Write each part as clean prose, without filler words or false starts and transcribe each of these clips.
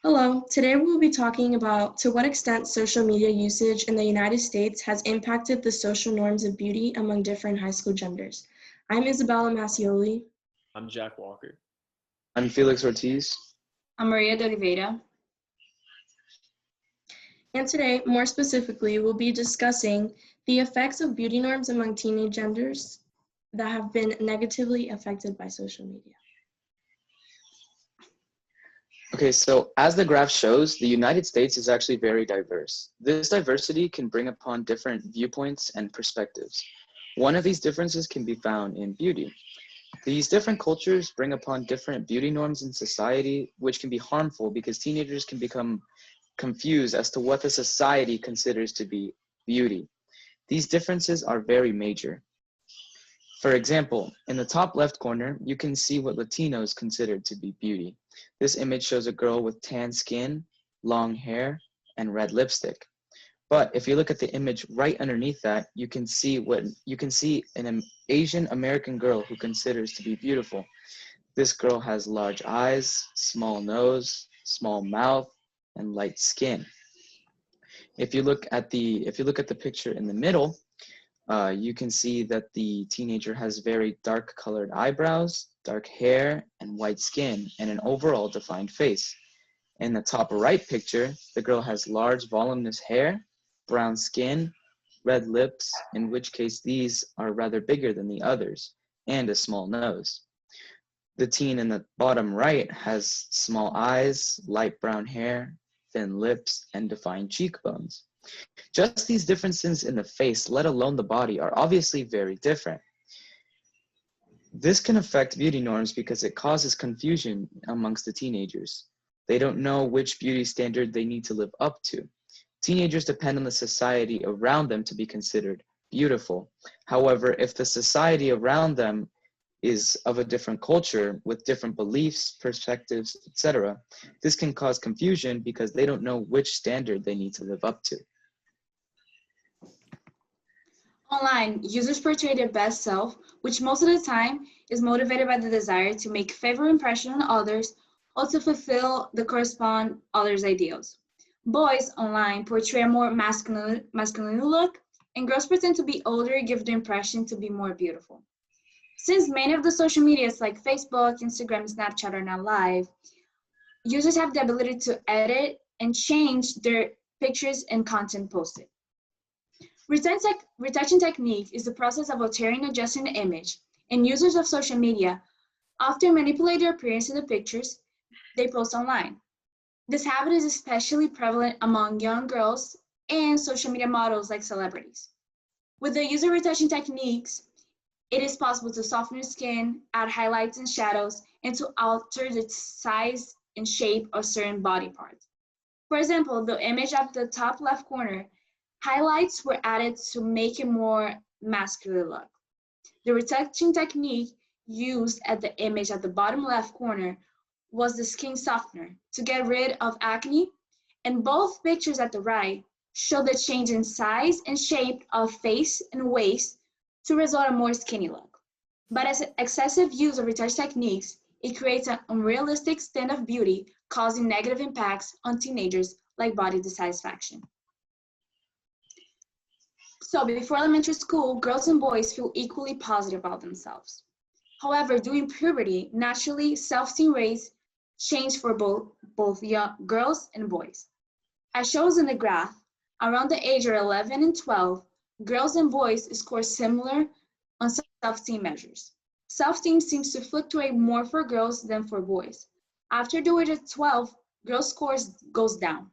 Hello, today we'll be talking about to what extent social media usage in the United States has impacted the social norms of beauty among different high school genders. I'm Isabella Massioli. I'm Jack Walker. I'm Felix Ortiz. I'm Maria de Oliveira. And today, more specifically, we'll be discussing the effects of beauty norms among teenage genders that have been negatively affected by social media. Okay, so as the graph shows, the United States is actually very diverse. This diversity can bring upon different viewpoints and perspectives. One of these differences can be found in beauty. These different cultures bring upon different beauty norms in society, which can be harmful because teenagers can become confused as to what the society considers to be beauty. These differences are very major. For example, in the top left corner, you can see what Latinos consider to be beauty. This image shows a girl with tan skin, long hair, and red lipstick. But if you look at the image right underneath that, you can see an Asian American girl who considers to be beautiful. This girl has large eyes, small nose, small mouth, and light skin. If you look at the picture in the middle, you can see that the teenager has very dark colored eyebrows, dark hair, and white skin, and an overall defined face. In the top right picture, the girl has large voluminous hair, brown skin, red lips, in which case these are rather bigger than the others, and a small nose. The teen in the bottom right has small eyes, light brown hair, thin lips, and defined cheekbones. Just these differences in the face, let alone the body, are obviously very different. This can affect beauty norms because it causes confusion amongst the teenagers. They don't know which beauty standard they need to live up to. Teenagers depend on the society around them to be considered beautiful. However, if the society around them is of a different culture with different beliefs, perspectives, etc., this can cause confusion because they don't know which standard they need to live up to. Online, users portray their best self, which most of the time is motivated by the desire to make a favorable impression on others or to fulfill the correspond others' ideals. Boys online portray a more masculine look, and girls pretend to be older, give the impression to be more beautiful. Since many of the social medias like Facebook, Instagram, Snapchat are now live, users have the ability to edit and change their pictures and content posted. Retouching technique is the process of altering and adjusting the image, and users of social media often manipulate their appearance in the pictures they post online. This habit is especially prevalent among young girls and social media models like celebrities. With the use of retouching techniques, it is possible to soften your skin, add highlights and shadows, and to alter the size and shape of certain body parts. For example, the image at the top left corner, highlights were added to make a more masculine look. The retouching technique used at the image at the bottom left corner was the skin softener to get rid of acne, and both pictures at the right show the change in size and shape of face and waist to result in a more skinny look. But as excessive use of retouch techniques, it creates an unrealistic standard of beauty, causing negative impacts on teenagers like body dissatisfaction. So before elementary school, girls and boys feel equally positive about themselves. However, during puberty, naturally, self-esteem rates change for both young girls and boys. As shown in the graph, around the age of 11 and 12, girls and boys score similar on self-esteem measures. Self-esteem seems to fluctuate more for girls than for boys. After the age of 12, girls' scores goes down.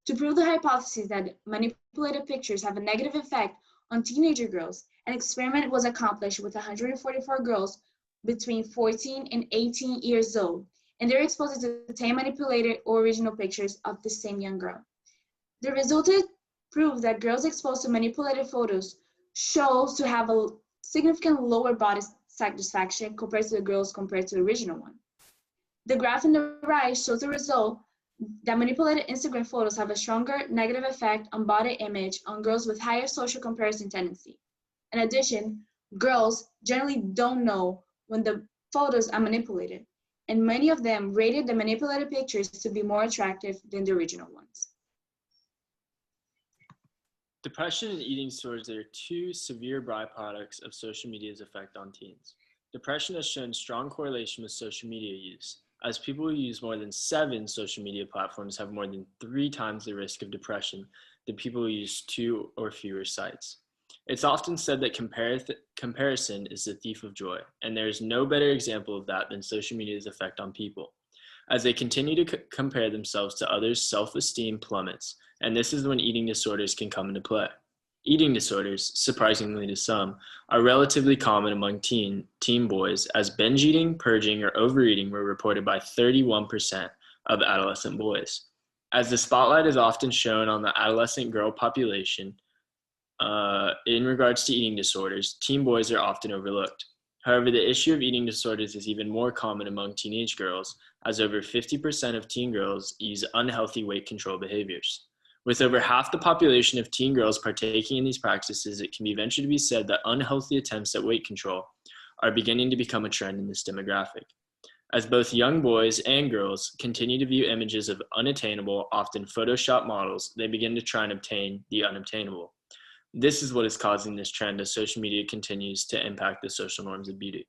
To prove the hypothesis that manipulated pictures have a negative effect on teenager girls, an experiment was accomplished with 144 girls between 14 and 18 years old, and they were exposed to 10 manipulated or original pictures of the same young girl. The results proved that girls exposed to manipulated photos shows to have a significantly lower body satisfaction compared to the girls compared to the original one. The graph on the right shows the result that manipulated Instagram photos have a stronger negative effect on body image on girls with higher social comparison tendency. In addition, girls generally don't know when the photos are manipulated. and many of them rated the manipulated pictures to be more attractive than the original ones. Depression and eating disorders are two severe byproducts of social media's effect on teens. Depression has shown strong correlation with social media use, as people who use more than 7 social media platforms have more than 3 times the risk of depression than people who use 2 or fewer sites. It's often said that comparison is the thief of joy, and there is no better example of that than social media's effect on people. As they continue to compare themselves to others, self-esteem plummets, and this is when eating disorders can come into play. Eating disorders, surprisingly to some, are relatively common among teen boys, as binge eating, purging, or overeating were reported by 31% of adolescent boys. As the spotlight is often shown on the adolescent girl population in regards to eating disorders, teen boys are often overlooked. However, the issue of eating disorders is even more common among teenage girls, as over 50% of teen girls use unhealthy weight control behaviors. With over half the population of teen girls partaking in these practices, it can be ventured to be said that unhealthy attempts at weight control are beginning to become a trend in this demographic. As both young boys and girls continue to view images of unattainable, often Photoshop models, they begin to try and obtain the unobtainable. This is what is causing this trend as social media continues to impact the social norms of beauty.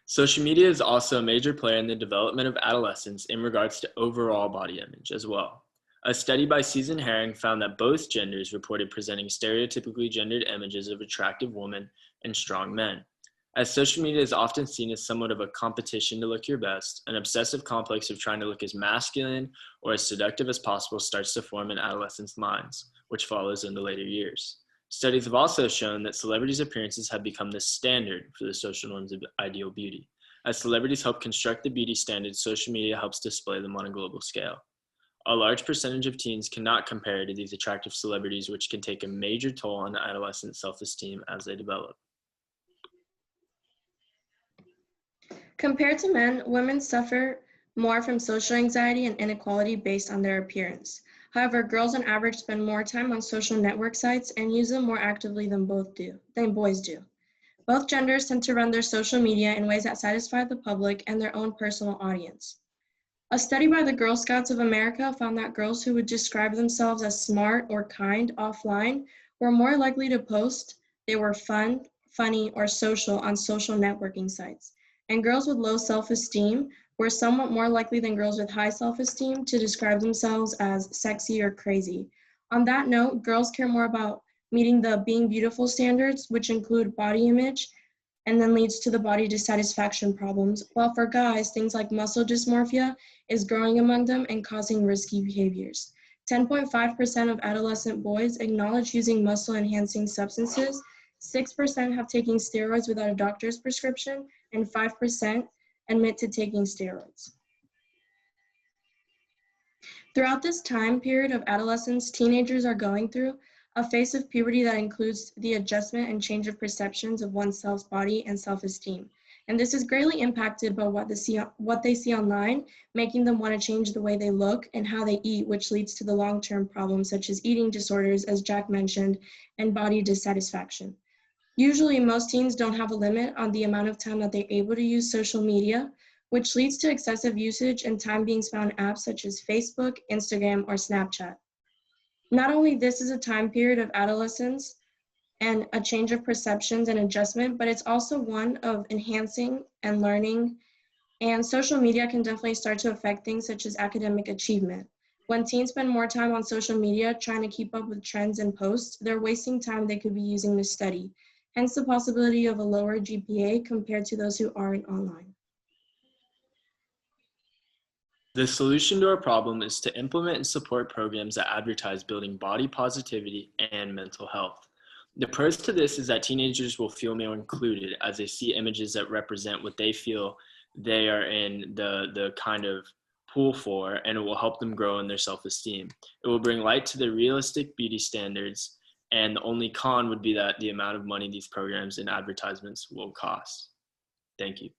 Social media is also a major player in the development of adolescents in regards to overall body image as well. A study by Susan Herring found that both genders reported presenting stereotypically gendered images of attractive women and strong men. As social media is often seen as somewhat of a competition to look your best, an obsessive complex of trying to look as masculine or as seductive as possible starts to form in adolescents' minds, which follows into later years. Studies have also shown that celebrities' appearances have become the standard for the social norms of ideal beauty. As celebrities help construct the beauty standards, social media helps display them on a global scale. A large percentage of teens cannot compare to these attractive celebrities, which can take a major toll on adolescent self-esteem as they develop. Compared to men, women suffer more from social anxiety and inequality based on their appearance. However, girls on average spend more time on social network sites and use them more actively than boys do. Both genders tend to run their social media in ways that satisfy the public and their own personal audience. A study by the Girl Scouts of America found that girls who would describe themselves as smart or kind offline were more likely to post they were fun, funny, or social on social networking sites. And girls with low self-esteem were somewhat more likely than girls with high self-esteem to describe themselves as sexy or crazy. On that note, girls care more about meeting the being beautiful standards, which include body image, and then leads to the body dissatisfaction problems, while for guys, things like muscle dysmorphia is growing among them and causing risky behaviors. 10.5% of adolescent boys acknowledge using muscle-enhancing substances, 6% have taken steroids without a doctor's prescription, and 5% admit to taking steroids. Throughout this time period of adolescence, teenagers are going through a phase of puberty that includes the adjustment and change of perceptions of oneself's body and self-esteem. And this is greatly impacted by what they see online, making them want to change the way they look and how they eat, which leads to the long-term problems such as eating disorders, as Jack mentioned, and body dissatisfaction. Usually, most teens don't have a limit on the amount of time that they're able to use social media, which leads to excessive usage and time being spent on apps such as Facebook, Instagram, or Snapchat. Not only this is a time period of adolescence and a change of perceptions and adjustment, but it's also one of enhancing and learning. And social media can definitely start to affect things such as academic achievement. When teens spend more time on social media trying to keep up with trends and posts, they're wasting time they could be using to study, hence the possibility of a lower GPA compared to those who aren't online. The solution to our problem is to implement and support programs that advertise building body positivity and mental health. The pros to this is that teenagers will feel more included as they see images that represent what they feel they are in the kind of pool for, and it will help them grow in their self-esteem. It will bring light to the realistic beauty standards, and the only con would be that the amount of money these programs and advertisements will cost. Thank you.